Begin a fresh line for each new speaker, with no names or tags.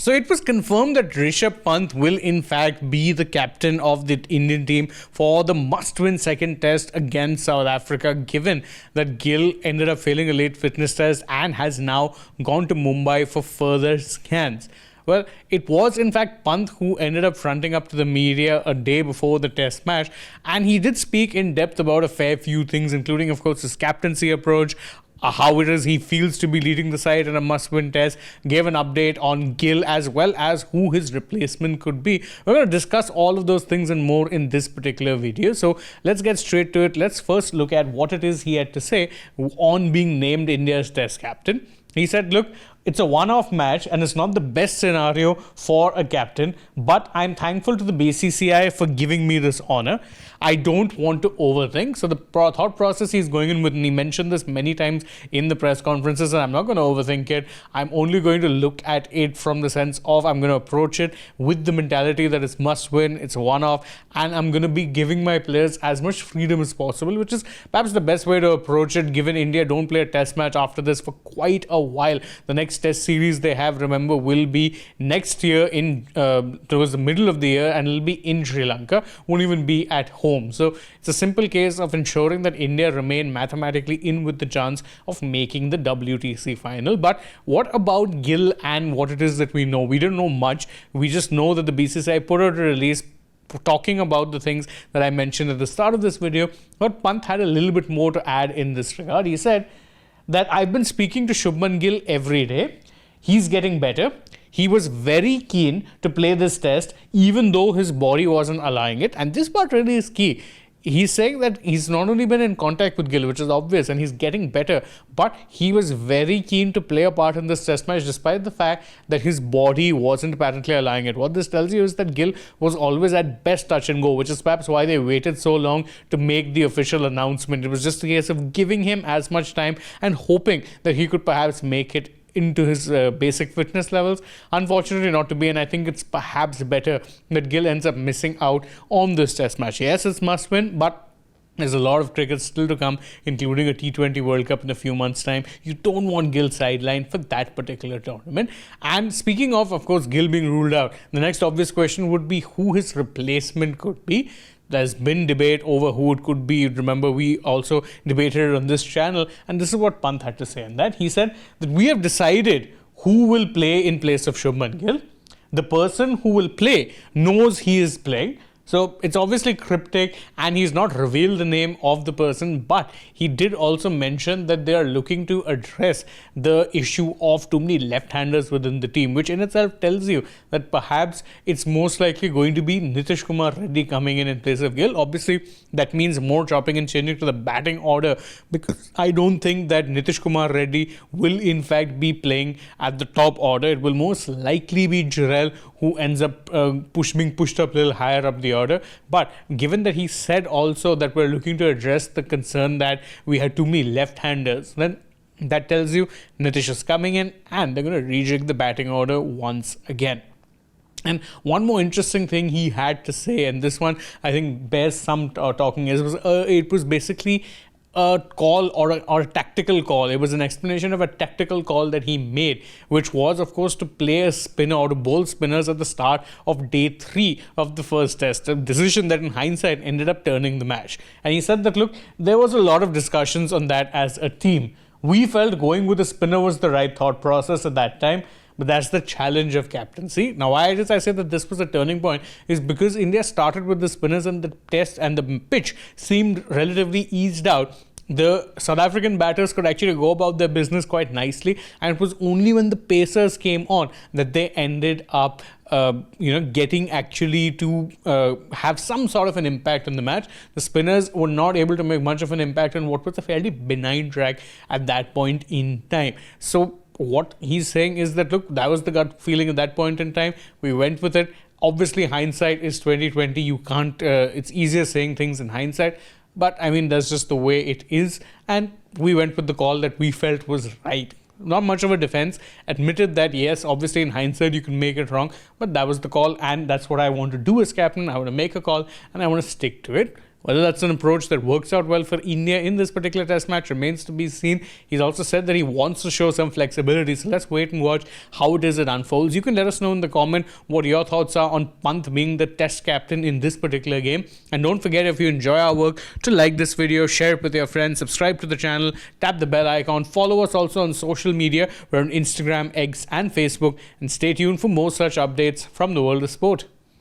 So it was confirmed that Rishabh Pant will in fact be the captain of the Indian team for the must-win second test against South Africa, given that Gill ended up failing a late fitness test and has now gone to Mumbai for further scans. Well, it was in fact Pant who ended up fronting up to the media a day before the test match, and he did speak in depth about a fair few things, including of course his captaincy approach, how it is he feels to be leading the side in a must-win test, gave an update on Gill as well as who his replacement could be. We're going to discuss all of those things and more in this particular video. So let's get straight to it. Let's first look at what it is he had to say on being named India's test captain. He said, look, it's a one-off match and it's not the best scenario for a captain, but I'm thankful to the BCCI for giving me this honor. I don't want to overthink. So the thought process he's going in with, and he mentioned this many times in the press conferences, and I'm not going to overthink it. I'm only going to look at it from the sense of I'm going to approach it with the mentality that it's must win, it's a one-off, and I'm going to be giving my players as much freedom as possible, which is perhaps the best way to approach it, given India don't play a test match after this for quite a while. The next test series they have, remember, will be next year in towards the middle of the year, and it'll be in Sri Lanka, won't even be at home. So it's a simple case of ensuring that India remain mathematically in with the chance of making the WTC final. But what about Gill and what it is that we know? We don't know much. We just know that the BCCI put out a release talking about the things that I mentioned at the start of this video. But Pant had a little bit more to add in this regard. He said that I've been speaking to Shubman Gill every day. He's getting better. He was very keen to play this test, even though his body wasn't allowing it. And this part really is key. He's saying that he's not only been in contact with Gill, which is obvious, and he's getting better, but he was very keen to play a part in this test match despite the fact that his body wasn't apparently allowing it. What this tells you is that Gill was always at best touch and go, which is perhaps why they waited so long to make the official announcement. It was just a case of giving him as much time and hoping that he could perhaps make it into his basic fitness levels. Unfortunately not to be, and I think it's perhaps better that Gill ends up missing out on this test match. Yes, it's must win, but there's a lot of cricket still to come, including a T20 World Cup in a few months' time. You don't want Gill sidelined for that particular tournament. And speaking of course, Gill being ruled out, the next obvious question would be who his replacement could be. There's been debate over who it could be. Remember, we also debated it on this channel, and this is what Pant had to say on that. He said that we have decided who will play in place of Shubman Gill. The person who will play knows he is playing. So it's obviously cryptic, and he's not revealed the name of the person, but he did also mention that they are looking to address the issue of too many left-handers within the team, which in itself tells you that perhaps it's most likely going to be Nitish Kumar Reddy coming in place of Gill. Obviously, that means more chopping and changing to the batting order, because I don't think that Nitish Kumar Reddy will in fact be playing at the top order. It will most likely be Jarrell who ends up being pushed up a little higher up the order. But given that he said also that we're looking to address the concern that we had too many left-handers, then that tells you Nitish is coming in and they're going to rejig the batting order once again. And one more interesting thing he had to say, and this one I think bears some talking, it was basically a call or a tactical call. It was an explanation of a tactical call that he made, which was of course to play a spinner or to bowl spinners at the start of day 3 of the first test, a decision that in hindsight ended up turning the match. And he said that, look, there was a lot of discussions on that as a team. We felt going with a spinner was the right thought process at that time. But that's the challenge of captaincy. Now, why I say that this was a turning point is because India started with the spinners and the test and the pitch seemed relatively eased out. The South African batters could actually go about their business quite nicely, and it was only when the pacers came on that they ended up getting actually to have some sort of an impact on the match. The spinners were not able to make much of an impact on what was a fairly benign track at that point in time. So what he's saying is that, look, that was the gut feeling at that point in time. We went with it. Obviously, hindsight is 2020. You can't, it's easier saying things in hindsight. But I mean, that's just the way it is. And we went with the call that we felt was right. Not much of a defense. Admitted that, yes, obviously in hindsight, you can make it wrong. But that was the call. And that's what I want to do as captain. I want to make a call and I want to stick to it. Whether that's an approach that works out well for India in this particular test match remains to be seen. He's also said that he wants to show some flexibility. So let's wait and watch how it unfolds. You can let us know in the comment what your thoughts are on Pant being the test captain in this particular game. And don't forget, if you enjoy our work, to like this video, share it with your friends, subscribe to the channel, tap the bell icon, follow us also on social media. We're on Instagram, X and Facebook. And stay tuned for more such updates from the world of sport.